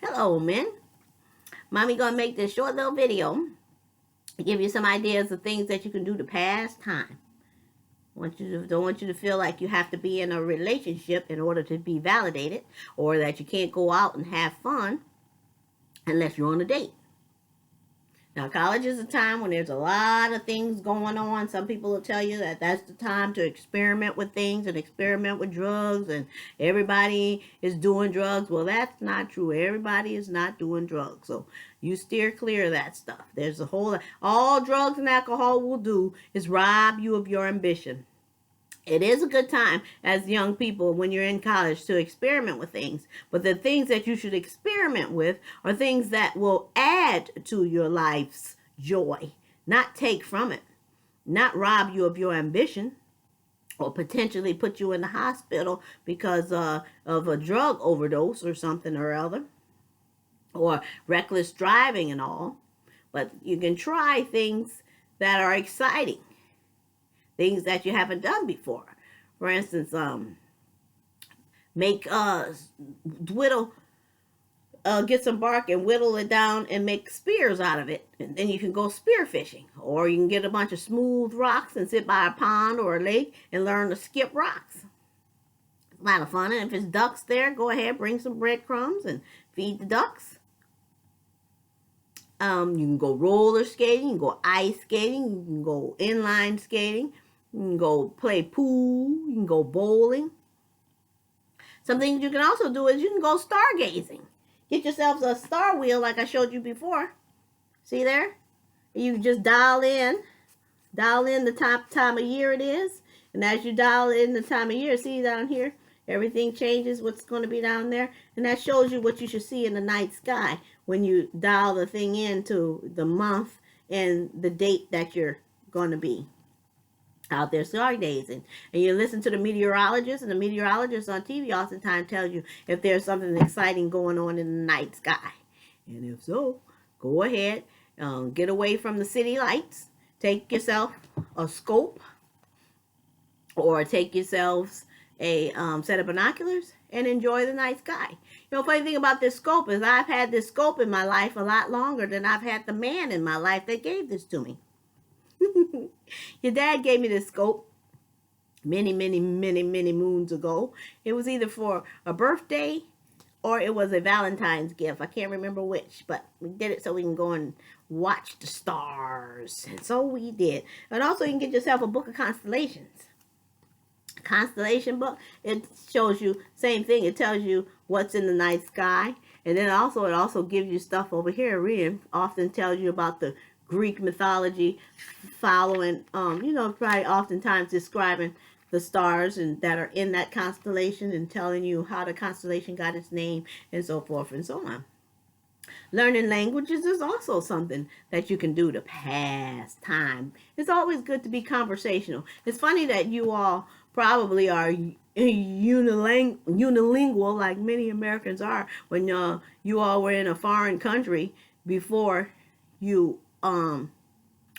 Hello, men. Mommy gonna make this short little video to give you some ideas of things that you can do to pass time. Don't want you to feel like you have to be in a relationship in order to be validated, or that you can't go out and have fun unless you're on a date. Now, college is a time when there's a lot of things going on. Some people will tell you that that's the time to experiment with things and experiment with drugs, and everybody is doing drugs. Well, that's not true. Everybody is not doing drugs. So you steer clear of that stuff. There's a whole, all drugs and alcohol will do is rob you of your ambition. It is a good time as young people when you're in college to experiment with things, but the things that you should experiment with are things that will add to your life's joy, not take from it, not rob you of your ambition, or potentially put you in the hospital because of a drug overdose or something or other, or reckless driving and all. But you can try things that are exciting, things that you haven't done before. For instance, make whittle, get some bark and whittle it down and make spears out of it, and then you can go spear fishing. Or you can get a bunch of smooth rocks and sit by a pond or a lake and learn to skip rocks. It's a lot of fun. And if it's ducks there, go ahead, bring some breadcrumbs and feed the ducks. You can go roller skating, you can go ice skating, you can go inline skating, you can go play pool, you can go bowling. Some things you can also do is you can go stargazing. Get yourselves a star wheel like I showed you before. See there? You just dial in the time of year it is. And as you dial in the time of year, see down here, everything changes what's going to be down there. And that shows you what you should see in the night sky when you dial the thing into the month and the date that you're going to be out there stargazing. And you listen to the meteorologists, and the meteorologists on TV oftentimes tell you if there's something exciting going on in the night sky. And if so, go ahead, get away from the city lights, take yourself a scope, or take yourselves a set of binoculars and enjoy the night sky. You know, funny thing about this scope is I've had this scope in my life a lot longer than I've had the man in my life that gave this to me. Your dad gave me this scope many moons ago. It was either for a birthday or it was a Valentine's gift. I can't remember which, but we did it so we can go and watch the stars. And so we did. And also you can get yourself a book of constellations. Constellation book, it shows you same thing. It tells you what's in the night sky, and then also it also gives you stuff over here. Reading often tells you about the Greek mythology, following probably oftentimes describing the stars and that are in that constellation and telling you how the constellation got its name and so forth and so on. Learning languages is also something that you can do to pass time. It's always good to be conversational. It's funny that you all probably are unilingual like many Americans are when you all were in a foreign country before you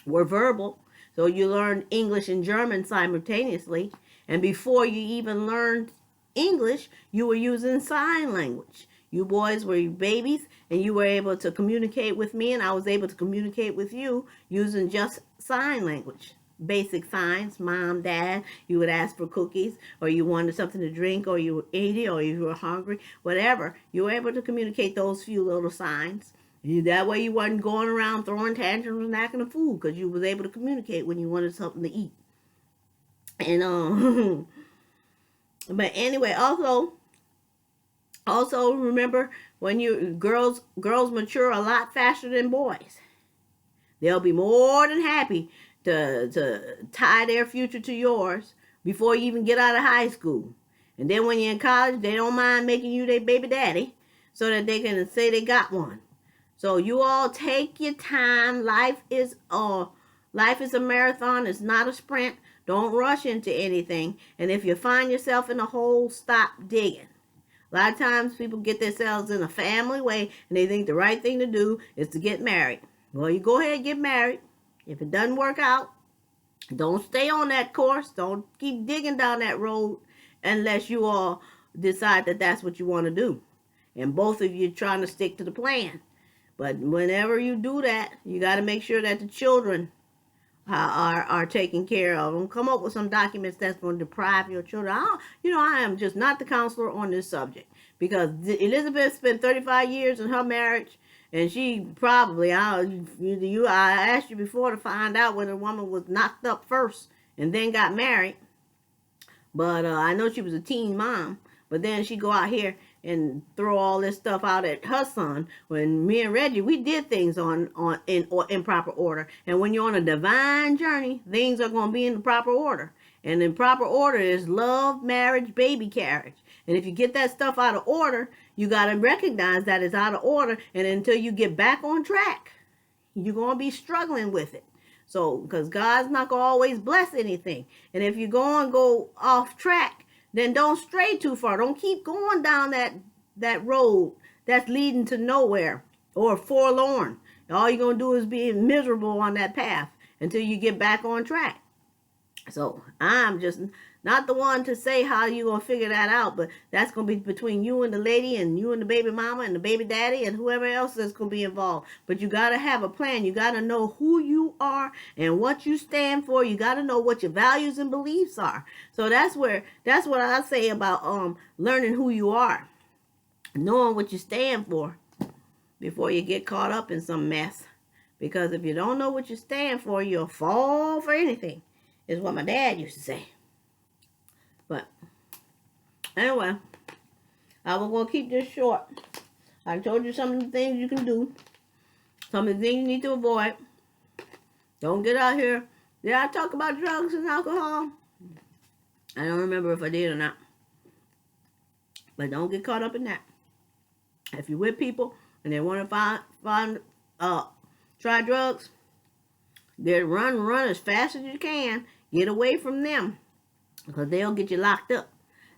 were verbal. So you learned English and German simultaneously. And before you even learned English, you were using sign language. You boys were babies, and you were able to communicate with me, and I was able to communicate with you using just sign language. Basic signs, mom, dad, you would ask for cookies, or you wanted something to drink, or you were eating, or you were hungry, whatever. You were able to communicate those few little signs. That way you wasn't going around throwing tantrums and acting a fool, because you was able to communicate when you wanted something to eat. And but anyway, also remember when girls mature a lot faster than boys. They'll be more than happy to tie their future to yours before you even get out of high school. And then when you're in college, they don't mind making you their baby daddy so that they can say they got one. So you all take your time. Life is a marathon. It's not a sprint. Don't rush into anything. And if you find yourself in a hole, stop digging. A lot of times people get themselves in a family way and they think the right thing to do is to get married. Well, you go ahead and get married. If it doesn't work out, don't stay on that course. Don't keep digging down that road unless you all decide that that's what you want to do. and both of you trying to stick to the plan. But whenever you do that, you got to make sure that the children are taken care of. Don't come up with some documents that's going to deprive your children. I am just not the counselor on this subject, because Elizabeth spent 35 years in her marriage, and she probably, I asked you before to find out whether a woman was knocked up first and then got married. But I know she was a teen mom. But then she go out here and throw all this stuff out at her son. When me and Reggie, we did things in proper order. And when you're on a divine journey, things are going to be in the proper order. And in proper order is love, marriage, baby carriage. And if you get that stuff out of order, you got to recognize that it's out of order. And until you get back on track, you're going to be struggling with it. So, because God's not going to always bless anything. And if you go off track, then don't stray too far. Don't keep going down that road that's leading to nowhere or forlorn. All you're going to do is be miserable on that path until you get back on track. So I'm just not the one to say how you're going to figure that out, but that's going to be between you and the lady and you and the baby mama and the baby daddy and whoever else that's going to be involved. But you got to have a plan. You got to know who you are and what you stand for. You got to know what your values and beliefs are. So that's what I say about learning who you are, knowing what you stand for before you get caught up in some mess. Because if you don't know what you stand for, you'll fall for anything, is what my dad used to say. But anyway, I was going to keep this short. I told you some of the things you can do, some of the things you need to avoid. Don't get out here. Did I talk about drugs and alcohol? I don't remember if I did or not. But don't get caught up in that. If you're with people and they want to try drugs, then run as fast as you can. Get away from them, because they'll get you locked up.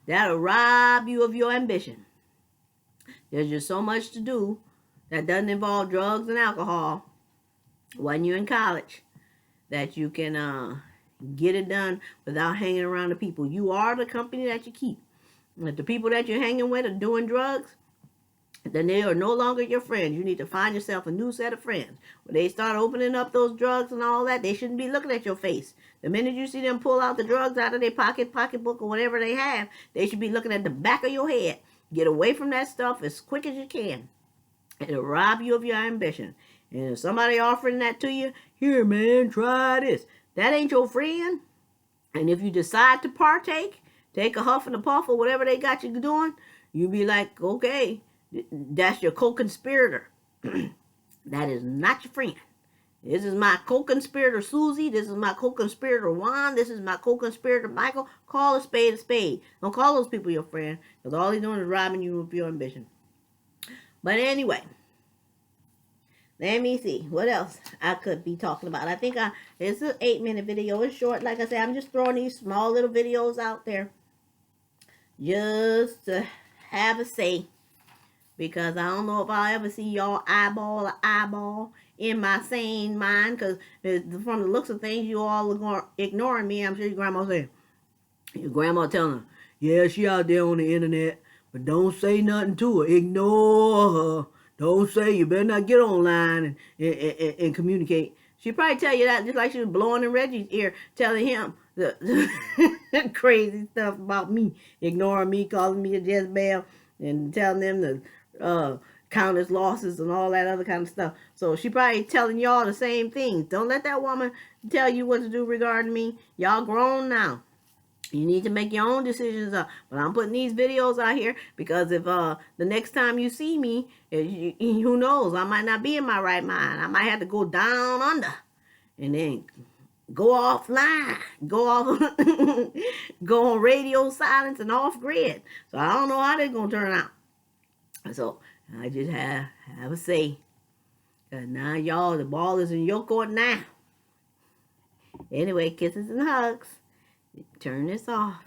That'll rob you of your ambition. There's just so much to do that doesn't involve drugs and alcohol when you're in college that you can get it done without hanging around the people. You are the company that you keep. If the people that you're hanging with are doing drugs, then they are no longer your friends. You need to find yourself a new set of friends. When they start opening up those drugs and all that, they shouldn't be looking at your face. The minute you see them pull out the drugs out of their pocketbook, or whatever they have, they should be looking at the back of your head. Get away from that stuff as quick as you can. It'll rob you of your ambition. And if somebody offering that to you, here, man, try this. That ain't your friend. And if you decide to partake, take a huff and a puff or whatever they got you doing, you be like, okay, that's your co-conspirator. That is not your friend. This is my co-conspirator Susie. This is my co-conspirator Juan. This is my co-conspirator Michael. Call a spade a spade. Don't call those people your friend, because all they're doing is robbing you of your ambition. But anyway, let me see what else I could be talking about. I think it's an 8-minute video. It's short. Like I said, I'm just throwing these small little videos out there just to have a say. Because I don't know if I'll ever see y'all eyeball to eyeball in my sane mind. Because from the looks of things, you all are ignoring me. I'm sure your grandma saying, your grandma telling her, yeah, she out there on the internet, but don't say nothing to her. Ignore her. Don't say, you better not get online and communicate. She probably tell you that just like she was blowing in Reggie's ear, telling him the crazy stuff about me, ignoring me, calling me a Jezebel, and telling them the count his losses and all that other kind of stuff. So she probably telling y'all the same things. Don't let that woman tell you what to do regarding me. Y'all grown now. You need to make your own decisions up. But I'm putting these videos out here because if the next time you see me, who knows, I might not be in my right mind. I might have to go down under and then go offline, go off, go on radio silence and off grid. So I don't know how they're going to turn out. So I just have a say. Because now y'all, the ball is in your court now. Anyway, kisses and hugs. Turn this off.